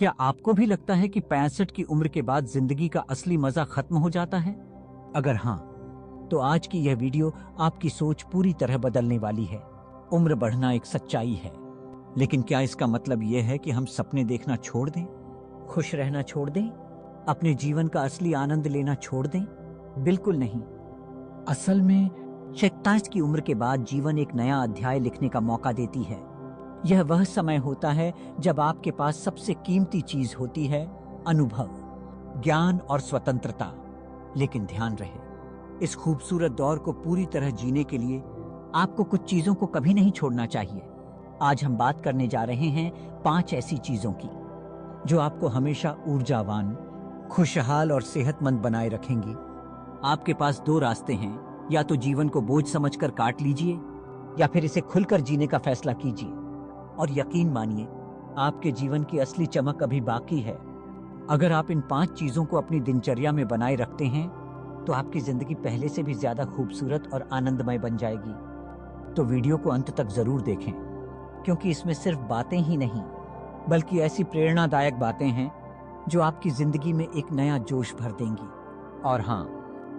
क्या आपको भी लगता है कि 65 की उम्र के बाद जिंदगी का असली मजा खत्म हो जाता है? अगर हाँ, तो आज की यह वीडियो आपकी सोच पूरी तरह बदलने वाली है। उम्र बढ़ना एक सच्चाई है, लेकिन क्या इसका मतलब यह है कि हम सपने देखना छोड़ दें, खुश रहना छोड़ दें, अपने जीवन का असली आनंद लेना छोड़ दें? बिल्कुल नहीं। असल में 46 की उम्र के बाद जीवन एक नया अध्याय लिखने का मौका देती है। यह वह समय होता है जब आपके पास सबसे कीमती चीज होती है, अनुभव, ज्ञान और स्वतंत्रता। लेकिन ध्यान रहे, इस खूबसूरत दौर को पूरी तरह जीने के लिए आपको कुछ चीजों को कभी नहीं छोड़ना चाहिए। आज हम बात करने जा रहे हैं 5 ऐसी चीजों की जो आपको हमेशा ऊर्जावान, खुशहाल और सेहतमंद बनाए रखेंगी। आपके पास 2 रास्ते हैं, या तो जीवन को बोझ समझकर काट लीजिए या फिर इसे खुलकर जीने का फैसला कीजिए। और यकीन मानिए, आपके जीवन की असली चमक अभी बाकी है। अगर आप इन 5 चीजों को अपनी दिनचर्या में बनाए रखते हैं तो आपकी जिंदगी पहले से भी ज्यादा खूबसूरत और आनंदमय बन जाएगी। तो वीडियो को अंत तक जरूर देखें, क्योंकि इसमें सिर्फ बातें ही नहीं बल्कि ऐसी प्रेरणादायक बातें हैं जो आपकी जिंदगी में एक नया जोश भर देंगी। और हाँ,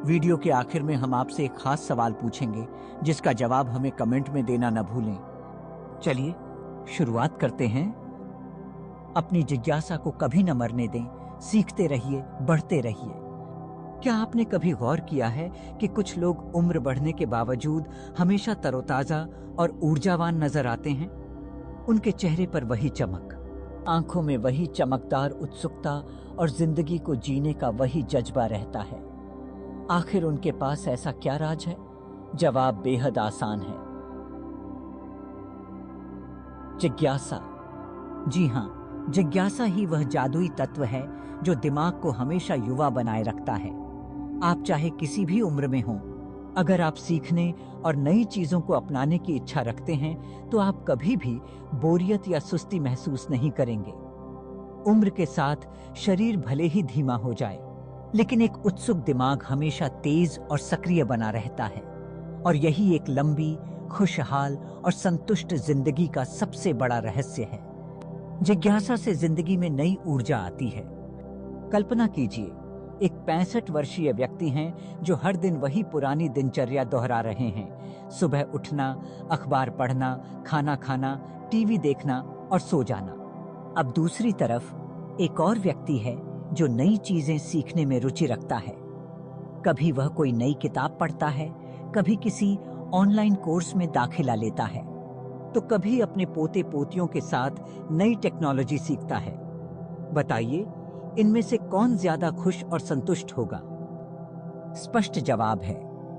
वीडियो के आखिर में हम आपसे एक खास सवाल पूछेंगे जिसका जवाब हमें कमेंट में देना न भूलें। चलिए शुरुआत करते हैं। अपनी जिज्ञासा को कभी न मरने दें, सीखते रहिए, बढ़ते रहिए। क्या आपने कभी गौर किया है कि कुछ लोग उम्र बढ़ने के बावजूद हमेशा तरोताजा और ऊर्जावान नजर आते हैं? उनके चेहरे पर वही चमक, आंखों में वही चमकदार उत्सुकता और जिंदगी को जीने का वही जज्बा रहता है। आखिर उनके पास ऐसा क्या राज है? जवाब बेहद आसान है, जिज्ञासा। जी हाँ, जिज्ञासा ही वह जादुई तत्व है जो दिमाग को हमेशा युवा बनाए रखता है। आप चाहे किसी भी उम्र में हों, अगर आप सीखने और नई चीजों को अपनाने की इच्छा रखते हैं तो आप कभी भी बोरियत या सुस्ती महसूस नहीं करेंगे। उम्र के साथ शरीर भले ही धीमा हो जाए, लेकिन एक उत्सुक दिमाग हमेशा तेज और सक्रिय बना रहता है। और यही एक लंबी, खुशहाल और संतुष्ट जिंदगी का सबसे बड़ा रहस्य है। जिज्ञासा से जिंदगी में नई ऊर्जा आती है। कल्पना कीजिए, एक 65 वर्षीय व्यक्ति हैं जो हर दिन वही पुरानी दिनचर्या दोहरा रहे हैं। सुबह उठना, अखबार पढ़ना, खाना खाना, टीवी देखना और सो जाना। अब दूसरी तरफ एक और व्यक्ति है जो नई चीजें सीखने में रुचि रखता है। कभी वह कोई नई किताब पढ़ता है, कभी किसी ऑनलाइन कोर्स में दाखिला लेता है, तो कभी अपने पोते पोतियों के साथ नई टेक्नोलॉजी सीखता है। बताइए, इनमें से कौन ज्यादा खुश और संतुष्ट होगा? स्पष्ट जवाब है,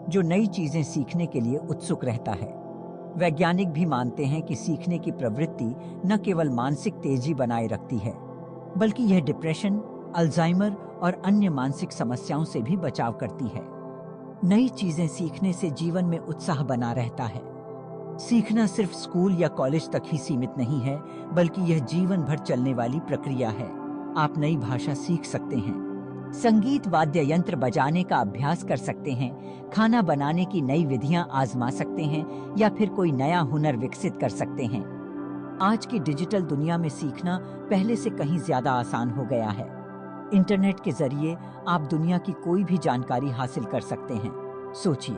जो नई चीजें सीखने के लिए उत्सुक रहता है। वैज्ञानिक भी मानते हैं कि सीखने की प्रवृत्ति न केवल मानसिक तेजी बनाए रखती है, बल्कि यह डिप्रेशन, अल्जाइमर और अन्य मानसिक समस्याओं से भी बचाव करती है। नई चीजें सीखने से जीवन में उत्साह बना रहता है। सीखना सिर्फ स्कूल या कॉलेज तक ही सीमित नहीं है, बल्कि यह जीवन भर चलने वाली प्रक्रिया है। आप नई भाषा सीख सकते हैं, संगीत वाद्य यंत्र बजाने का अभ्यास कर सकते हैं, खाना बनाने की नई विधियां आजमा सकते हैं या फिर कोई नया हुनर विकसित कर सकते हैं। आज की डिजिटल दुनिया में सीखना पहले से कहीं ज्यादा आसान हो गया है। इंटरनेट के जरिए आप दुनिया की कोई भी जानकारी हासिल कर सकते हैं। सोचिए,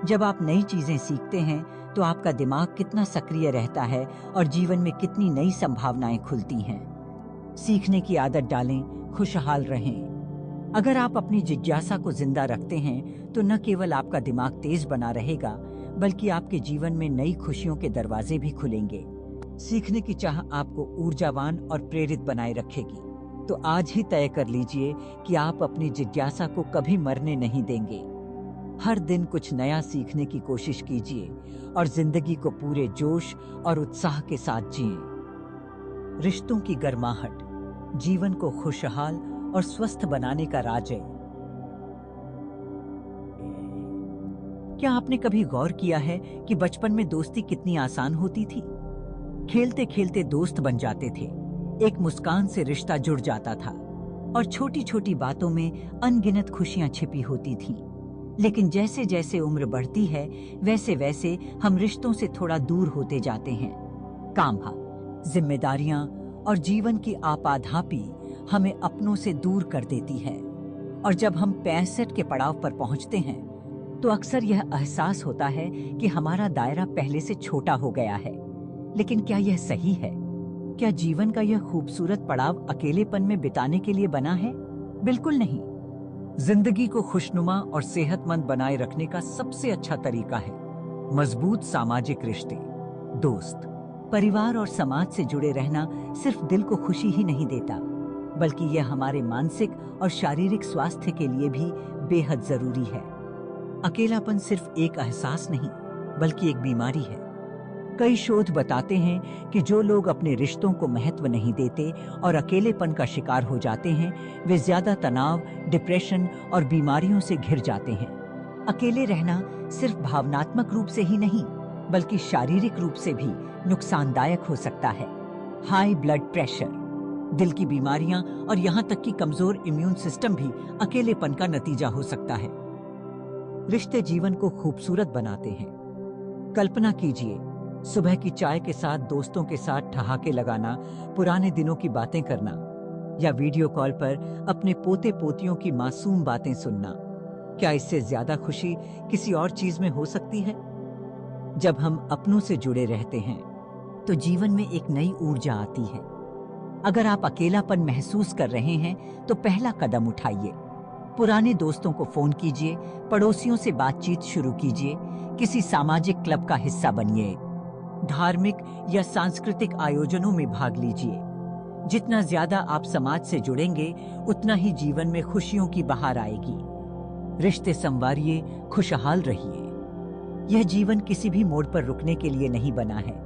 जब आप नई चीजें सीखते हैं तो आपका दिमाग कितना सक्रिय रहता है और जीवन में कितनी नई संभावनाएं खुलती हैं। सीखने की आदत डालें, खुशहाल रहें। अगर आप अपनी जिज्ञासा को जिंदा रखते हैं तो न केवल आपका दिमाग तेज बना रहेगा, बल्कि आपके जीवन में नई खुशियों के दरवाजे भी खुलेंगे। सीखने की चाह आपको ऊर्जावान और प्रेरित बनाए रखेगी। तो आज ही तय कर लीजिए कि आप अपनी जिज्ञासा को कभी मरने नहीं देंगे। हर दिन कुछ नया सीखने की कोशिश कीजिए और जिंदगी को पूरे जोश और उत्साह के साथ जिएं। रिश्तों की गर्माहट जीवन को खुशहाल और स्वस्थ बनाने का राज है। क्या आपने कभी गौर किया है कि बचपन में दोस्ती कितनी आसान होती थी? खेलते खेलते दोस्त बन जाते थे, एक मुस्कान से रिश्ता जुड़ जाता था और छोटी छोटी बातों में अनगिनत खुशियां छिपी होती थीं। लेकिन जैसे जैसे उम्र बढ़ती है, वैसे वैसे हम रिश्तों से थोड़ा दूर होते जाते हैं। काम, जिम्मेदारियां और जीवन की आपाधापी हमें अपनों से दूर कर देती है। और जब हम 65 के पड़ाव पर पहुंचते हैं तो अक्सर यह एहसास होता है कि हमारा दायरा पहले से छोटा हो गया है। लेकिन क्या यह सही है? क्या जीवन का यह खूबसूरत पड़ाव अकेलेपन में बिताने के लिए बना है? बिल्कुल नहीं। जिंदगी को खुशनुमा और सेहतमंद बनाए रखने का सबसे अच्छा तरीका है मजबूत सामाजिक रिश्ते। दोस्त, परिवार और समाज से जुड़े रहना सिर्फ दिल को खुशी ही नहीं देता, बल्कि यह हमारे मानसिक और शारीरिक स्वास्थ्य के लिए भी बेहद जरूरी है। अकेलापन सिर्फ एक एहसास नहीं, बल्कि एक बीमारी है। कई शोध बताते हैं कि जो लोग अपने रिश्तों को महत्व नहीं देते और अकेलेपन का शिकार हो जाते हैं, वे ज्यादा तनाव, डिप्रेशन और बीमारियों से घिर जाते हैं। अकेले रहना सिर्फ भावनात्मक रूप से ही नहीं, बल्कि शारीरिक रूप से भी नुकसानदायक हो सकता है। हाई ब्लड प्रेशर, दिल की बीमारियां और यहाँ तक कि कमजोर इम्यून सिस्टम भी अकेलेपन का नतीजा हो सकता है। रिश्ते जीवन को खूबसूरत बनाते हैं। कल्पना कीजिए, सुबह की चाय के साथ दोस्तों के साथ ठहाके लगाना, पुराने दिनों की बातें करना, या वीडियो कॉल पर अपने पोते पोतियों की मासूम बातें सुनना। क्या इससे ज्यादा खुशी किसी और चीज में हो सकती है? जब हम अपनों से जुड़े रहते हैं तो जीवन में एक नई ऊर्जा आती है। अगर आप अकेलापन महसूस कर रहे हैं तो पहला कदम उठाइए। पुराने दोस्तों को फोन कीजिए, पड़ोसियों से बातचीत शुरू कीजिए, किसी सामाजिक क्लब का हिस्सा बनिए, धार्मिक या सांस्कृतिक आयोजनों में भाग लीजिए। जितना ज्यादा आप समाज से जुड़ेंगे, उतना ही जीवन में खुशियों की बहार आएगी। रिश्ते संवारिए, खुशहाल रहिए। यह जीवन किसी भी मोड़ पर रुकने के लिए नहीं बना है।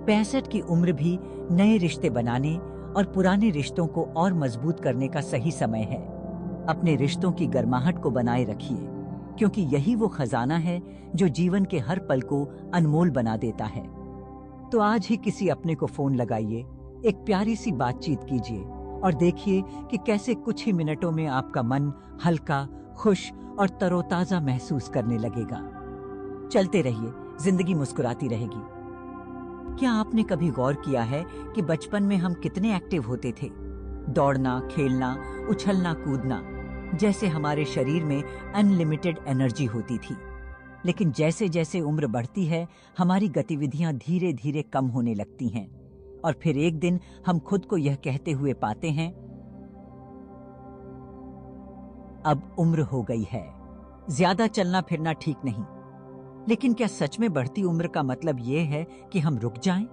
65 की उम्र भी नए रिश्ते बनाने और पुराने रिश्तों को और मजबूत करने का सही समय है। अपने रिश्तों की गर्माहट को बनाए रखिए, क्योंकि यही वो खजाना है जो जीवन के हर पल को अनमोल बना देता है। तो आज ही किसी अपने को फोन लगाइए, एक प्यारी सी बातचीत कीजिए और देखिए कि कैसे कुछ ही मिनटों में आपका मन हल्का, खुश और तरोताजा महसूस करने लगेगा। चलते रहिए, जिंदगी मुस्कुराती रहेगी। क्या आपने कभी गौर किया है कि बचपन में हम कितने एक्टिव होते थे? दौड़ना, खेलना, उछलना कूदना, जैसे हमारे शरीर में अनलिमिटेड एनर्जी होती थी। लेकिन जैसे जैसे उम्र बढ़ती है, हमारी गतिविधियां धीरे धीरे कम होने लगती हैं और फिर एक दिन हम खुद को यह कहते हुए पाते हैं, अब उम्र हो गई है, ज्यादा चलना फिरना ठीक नहीं। लेकिन क्या सच में बढ़ती उम्र का मतलब यह है कि हम रुक जाएं?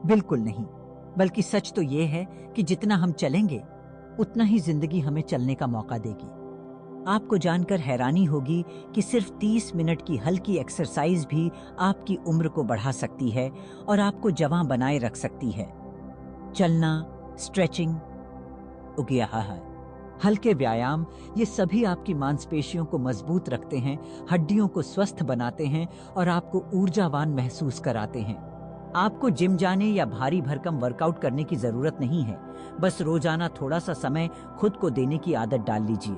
बिल्कुल नहीं, बल्कि सच तो यह है कि जितना हम चलेंगे, उतना ही जिंदगी हमें चलने का मौका देगी। आपको जानकर हैरानी होगी कि सिर्फ 30 मिनट की हल्की एक्सरसाइज भी आपकी उम्र को बढ़ा सकती है और आपको जवां बनाए रख सकती है। चलना, स्ट्रेचिंग, हल्के व्यायाम, ये सभी आपकी मांसपेशियों को मजबूत रखते हैं, हड्डियों को स्वस्थ बनाते हैं और आपको ऊर्जावान महसूस कराते हैं। आपको जिम जाने या भारी भरकम वर्कआउट करने की जरूरत नहीं है। बस रोजाना थोड़ा सा समय खुद को देने की आदत डाल लीजिए।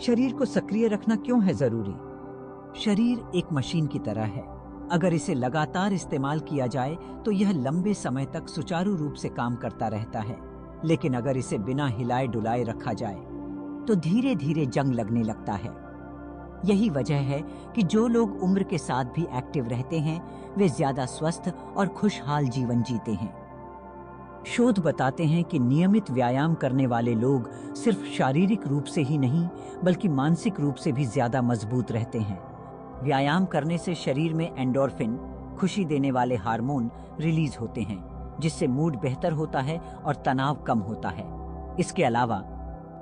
शरीर को सक्रिय रखना क्यों है जरूरी? शरीर एक मशीन की तरह है। अगर इसे लगातार इस्तेमाल किया जाए तो यह लंबे समय तक सुचारू रूप से काम करता रहता है। लेकिन अगर इसे बिना हिलाए डुलाए रखा जाए तो धीरे धीरे जंग लगने लगता है। यही वजह है कि जो लोग उम्र के साथ भी एक्टिव रहते हैं, वे ज्यादा स्वस्थ और खुशहाल जीवन जीते हैं। शोध बताते हैं कि नियमित व्यायाम करने वाले लोग सिर्फ शारीरिक रूप से ही नहीं, बल्कि मानसिक रूप से भी ज्यादा मजबूत रहते हैं। व्यायाम करने से शरीर में एंडोर्फिन, खुशी देने वाले हार्मोन रिलीज होते हैं, जिससे मूड बेहतर होता है और तनाव कम होता है। इसके अलावा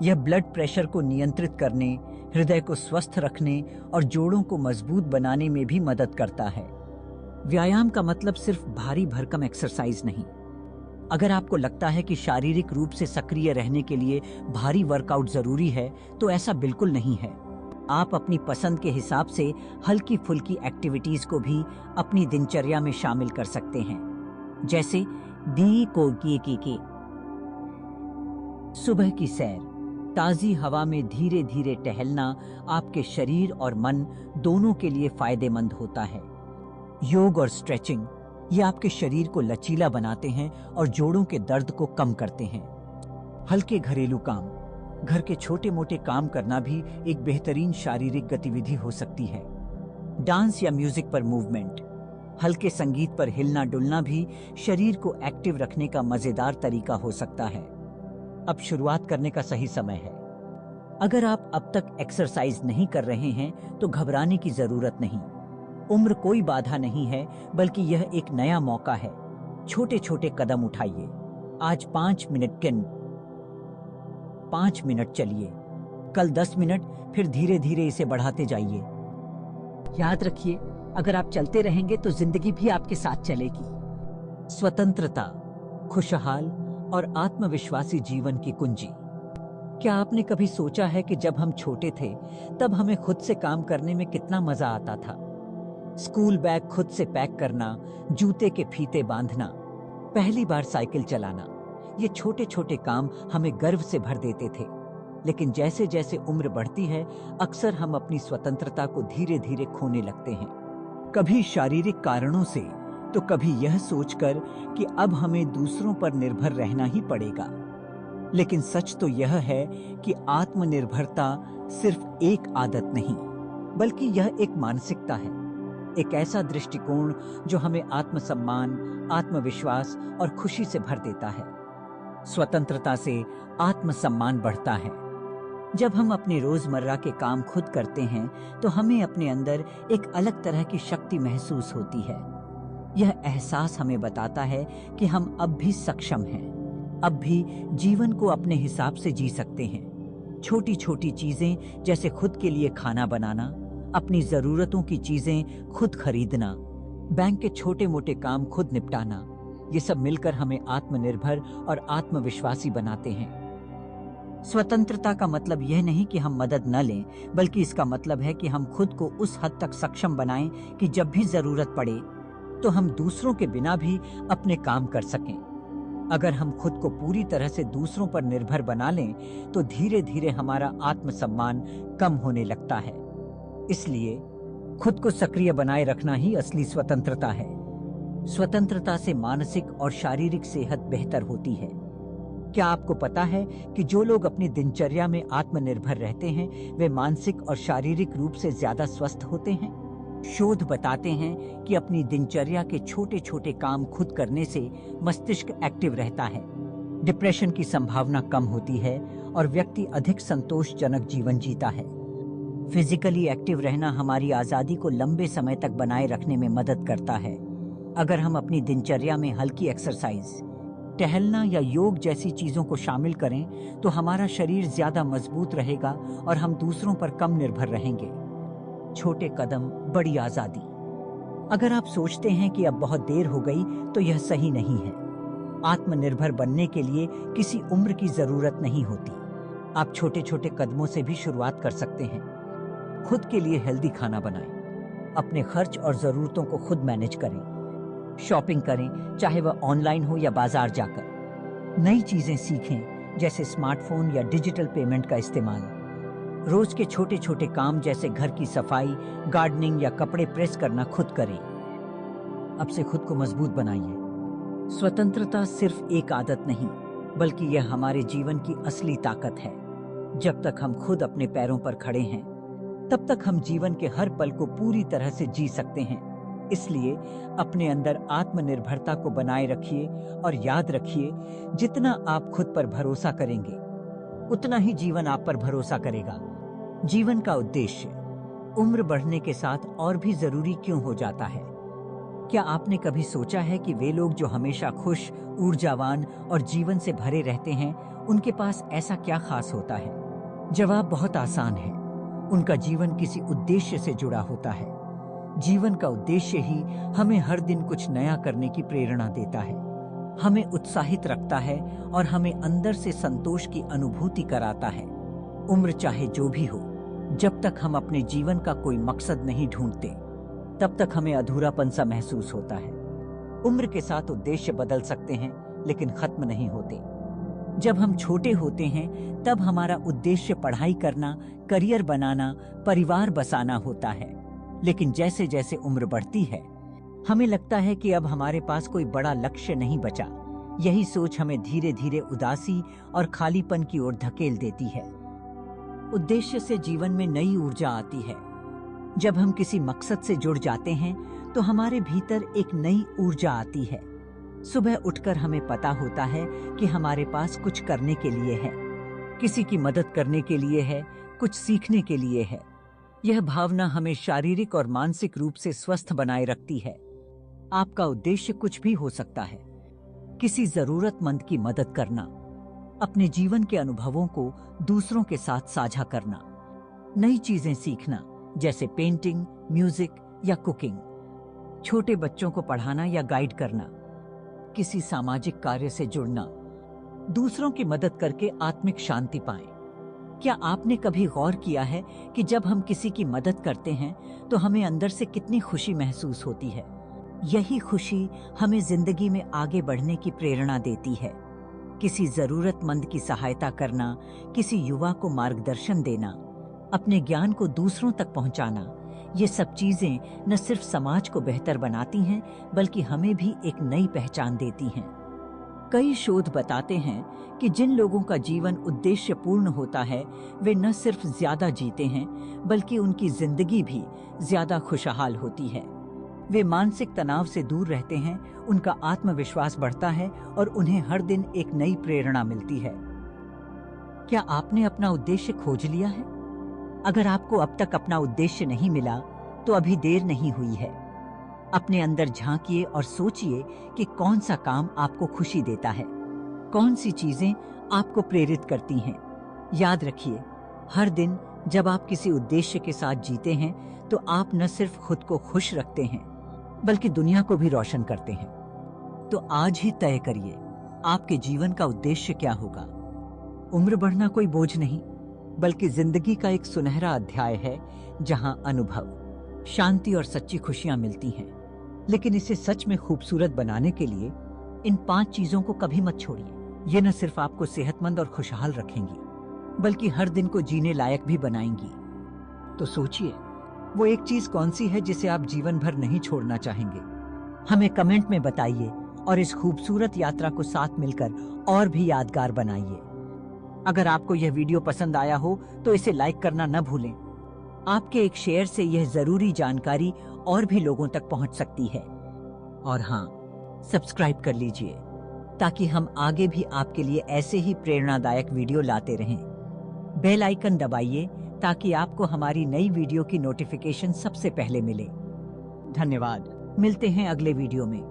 यह ब्लड प्रेशर को नियंत्रित करने, हृदय को स्वस्थ रखने और जोड़ों को मजबूत बनाने में भी मदद करता है। व्यायाम का मतलब सिर्फ भारी भरकम एक्सरसाइज नहीं। अगर आपको लगता है कि शारीरिक रूप से सक्रिय रहने के लिए भारी वर्कआउट जरूरी है, तो ऐसा बिल्कुल नहीं है। आप अपनी पसंद के हिसाब से हल्की फुल्की एक्टिविटीज को भी अपनी दिनचर्या में शामिल कर सकते हैं, जैसे सुबह की सैर, ताजी हवा में धीरे धीरे टहलना आपके शरीर और मन दोनों के लिए फायदेमंद होता है। योग और स्ट्रेचिंग, ये आपके शरीर को लचीला बनाते हैं और जोड़ों के दर्द को कम करते हैं। हल्के घरेलू काम, घर के छोटे मोटे काम करना भी एक बेहतरीन शारीरिक गतिविधि हो सकती है। डांस या म्यूजिक पर मूवमेंट, हल्के संगीत पर हिलना डुलना भी शरीर को एक्टिव रखने का मजेदार तरीका हो सकता है। अब शुरुआत करने का सही समय है। अगर आप अब तक एक्सरसाइज नहीं कर रहे हैं तो घबराने की जरूरत नहीं। उम्र कोई बाधा नहीं है, बल्कि यह एक नया मौका है। छोटे छोटे कदम उठाइए। आज 5 मिनट चलिए, कल 10 मिनट, फिर धीरे धीरे इसे बढ़ाते जाइए। याद रखिए, अगर आप चलते रहेंगे तो जिंदगी भी आपके साथ चलेगी। स्वतंत्रता, खुशहाल और आत्मविश्वासी जीवन की कुंजी। क्या आपने कभी सोचा है कि जब हम छोटे थे तब हमें खुद से काम करने में कितना मजा आता था? स्कूल बैग खुद से पैक करना, जूते के फीते बांधना, पहली बार साइकिल चलाना, ये छोटे छोटे काम हमें गर्व से भर देते थे। लेकिन जैसे जैसे उम्र बढ़ती है, अक्सर हम अपनी स्वतंत्रता को धीरे धीरे खोने लगते हैं। कभी शारीरिक कारणों से, तो कभी यह सोचकर कि अब हमें दूसरों पर निर्भर रहना ही पड़ेगा। लेकिन सच तो यह है कि आत्मनिर्भरता सिर्फ एक आदत नहीं, बल्कि यह एक मानसिकता है, एक ऐसा दृष्टिकोण जो हमें आत्मसम्मान, आत्मविश्वास और खुशी से भर देता है। स्वतंत्रता से आत्मसम्मान बढ़ता है। जब हम अपने रोजमर्रा के काम खुद करते हैं तो हमें अपने अंदर एक अलग तरह की शक्ति महसूस होती है। यह एहसास हमें बताता है कि हम अब भी सक्षम हैं, अब भी जीवन को अपने हिसाब से जी सकते हैं। छोटी छोटी चीजें जैसे खुद के लिए खाना बनाना, अपनी जरूरतों की चीजें खुद खरीदना, बैंक के छोटे मोटे काम खुद निपटाना, ये सब मिलकर हमें आत्मनिर्भर और आत्मविश्वासी बनाते हैं। स्वतंत्रता का मतलब यह नहीं कि हम मदद न लें, बल्कि इसका मतलब है कि हम खुद को उस हद तक सक्षम बनाएं कि जब भी जरूरत पड़े तो हम दूसरों के बिना भी अपने काम कर सकें। अगर हम खुद को पूरी तरह से दूसरों पर निर्भर बना लें तो धीरे धीरे हमारा आत्मसम्मान कम होने लगता है। इसलिए खुद को सक्रिय बनाए रखना ही असली स्वतंत्रता है। स्वतंत्रता से मानसिक और शारीरिक सेहत बेहतर होती है। क्या आपको पता है कि जो लोग अपनी दिनचर्या में आत्मनिर्भर रहते हैं वे मानसिक और शारीरिक रूप से ज्यादा स्वस्थ होते हैं? शोध बताते हैं कि अपनी दिनचर्या के छोटे छोटे काम खुद करने से मस्तिष्क एक्टिव रहता है, डिप्रेशन की संभावना कम होती है और व्यक्ति अधिक संतोषजनक जीवन जीता है। फिजिकली एक्टिव रहना हमारी आजादी को लंबे समय तक बनाए रखने में मदद करता है। अगर हम अपनी दिनचर्या में हल्की एक्सरसाइज, टहलना या योग जैसी चीजों को शामिल करें तो हमारा शरीर ज्यादा मजबूत रहेगा और हम दूसरों पर कम निर्भर रहेंगे। छोटे कदम, बड़ी आजादी। अगर आप सोचते हैं कि अब बहुत देर हो गई तो यह सही नहीं है। आत्मनिर्भर बनने के लिए किसी उम्र की जरूरत नहीं होती। आप छोटे छोटे कदमों से भी शुरुआत कर सकते हैं। खुद के लिए हेल्दी खाना बनाएं, अपने खर्च और जरूरतों को खुद मैनेज करें, शॉपिंग करें, चाहे वह ऑनलाइन हो या बाजार जाकर। नई चीजें सीखें, जैसे स्मार्टफोन या डिजिटल पेमेंट का इस्तेमाल। रोज के छोटे छोटे काम जैसे घर की सफाई, गार्डनिंग या कपड़े प्रेस करना खुद करें। अब से खुद को मजबूत बनाइए। स्वतंत्रता सिर्फ एक आदत नहीं, बल्कि यह हमारे जीवन की असली ताकत है। जब तक हम खुद अपने पैरों पर खड़े हैं, तब तक हम जीवन के हर पल को पूरी तरह से जी सकते हैं। इसलिए अपने अंदर आत्मनिर्भरता को बनाए रखिए और याद रखिए, जितना आप खुद पर भरोसा करेंगे उतना ही जीवन आप पर भरोसा करेगा। जीवन का उद्देश्य उम्र बढ़ने के साथ और भी जरूरी क्यों हो जाता है? क्या आपने कभी सोचा है कि वे लोग जो हमेशा खुश, ऊर्जावान और जीवन से भरे रहते हैं, उनके पास ऐसा क्या खास होता है? जवाब बहुत आसान है। उनका जीवन किसी उद्देश्य से जुड़ा होता है। जीवन का उद्देश्य ही हमें हर दिन कुछ नया करने की प्रेरणा देता है, हमें उत्साहित रखता है और हमें अंदर से संतोष की अनुभूति कराता है। उम्र चाहे जो भी हो, जब तक हम अपने जीवन का कोई मकसद नहीं ढूंढते, तब तक हमें अधूरापन सा महसूस होता है। उम्र के साथ उद्देश्य बदल सकते हैं, लेकिन खत्म नहीं होते। जब हम छोटे होते हैं, तब हमारा उद्देश्य पढ़ाई करना, करियर बनाना, परिवार बसाना होता है। लेकिन जैसे जैसे उम्र बढ़ती है, हमें लगता है कि अब हमारे पास कोई बड़ा लक्ष्य नहीं बचा। यही सोच हमें धीरे धीरे उदासी और खालीपन की ओर धकेल देती है। उद्देश्य से जीवन में नई ऊर्जा आती है। जब हम किसी मकसद से जुड़ जाते हैं तो हमारे भीतर एक नई ऊर्जा आती है। सुबह उठकर हमें पता होता है कि हमारे पास कुछ करने के लिए है, किसी की मदद करने के लिए है, कुछ सीखने के लिए है। यह भावना हमें शारीरिक और मानसिक रूप से स्वस्थ बनाए रखती है। आपका उद्देश्य कुछ भी हो सकता है। किसी जरूरतमंद की मदद करना, अपने जीवन के अनुभवों को दूसरों के साथ साझा करना, नई चीजें सीखना जैसे पेंटिंग, म्यूजिक या कुकिंग, छोटे बच्चों को पढ़ाना या गाइड करना, किसी सामाजिक कार्य से जुड़ना, दूसरों की मदद करके आत्मिक शांति पाएं। क्या आपने कभी गौर किया है कि जब हम किसी की मदद करते हैं तो हमें अंदर से कितनी खुशी महसूस होती है? यही खुशी हमें जिंदगी में आगे बढ़ने की प्रेरणा देती है। किसी जरूरतमंद की सहायता करना, किसी युवा को मार्गदर्शन देना, अपने ज्ञान को दूसरों तक पहुंचाना, ये सब चीजें न सिर्फ समाज को बेहतर बनाती हैं बल्कि हमें भी एक नई पहचान देती हैं। कई शोध बताते हैं कि जिन लोगों का जीवन उद्देश्य पूर्ण होता है वे न सिर्फ ज्यादा जीते हैं बल्कि उनकी जिंदगी भी ज्यादा खुशहाल होती है। वे मानसिक तनाव से दूर रहते हैं, उनका आत्मविश्वास बढ़ता है और उन्हें हर दिन एक नई प्रेरणा मिलती है। क्या आपने अपना उद्देश्य खोज लिया है? अगर आपको अब तक अपना उद्देश्य नहीं मिला तो अभी देर नहीं हुई है। अपने अंदर झांकिए और सोचिए कि कौन सा काम आपको खुशी देता है, कौन सी चीजें आपको प्रेरित करती हैं। याद रखिए, हर दिन जब आप किसी उद्देश्य के साथ जीते हैं तो आप न सिर्फ खुद को खुश रखते हैं बल्कि दुनिया को भी रोशन करते हैं। तो आज ही तय करिए आपके जीवन का उद्देश्य क्या होगा। उम्र बढ़ना कोई बोझ नहीं बल्कि जिंदगी का एक सुनहरा अध्याय है जहां अनुभव, शांति और सच्ची खुशियां मिलती हैं। लेकिन इसे सच में खूबसूरत बनाने के लिए इन 5 चीजों को कभी मत छोड़िए। ये न सिर्फ आपको सेहतमंद और खुशहाल रखेंगी बल्कि हर दिन को जीने लायक भी बनाएंगी। तो सोचिए, वो एक चीज कौन सी है जिसे आप जीवन भर नहीं छोड़ना चाहेंगे? हमें कमेंट में बताइए और इस खूबसूरत यात्रा को साथ मिलकर और भी यादगार बनाइए। अगर आपको यह वीडियो पसंद आया हो तो इसे लाइक करना न भूलें। आपके एक शेयर से यह जरूरी जानकारी और भी लोगों तक पहुंच सकती है। और हाँ, सब्सक्राइब कर लीजिए ताकि हम आगे भी आपके लिए ऐसे ही प्रेरणादायक वीडियो लाते रहें। बेल आइकन दबाइए ताकि आपको हमारी नई वीडियो की नोटिफिकेशन सबसे पहले मिले। धन्यवाद। मिलते हैं अगले वीडियो में।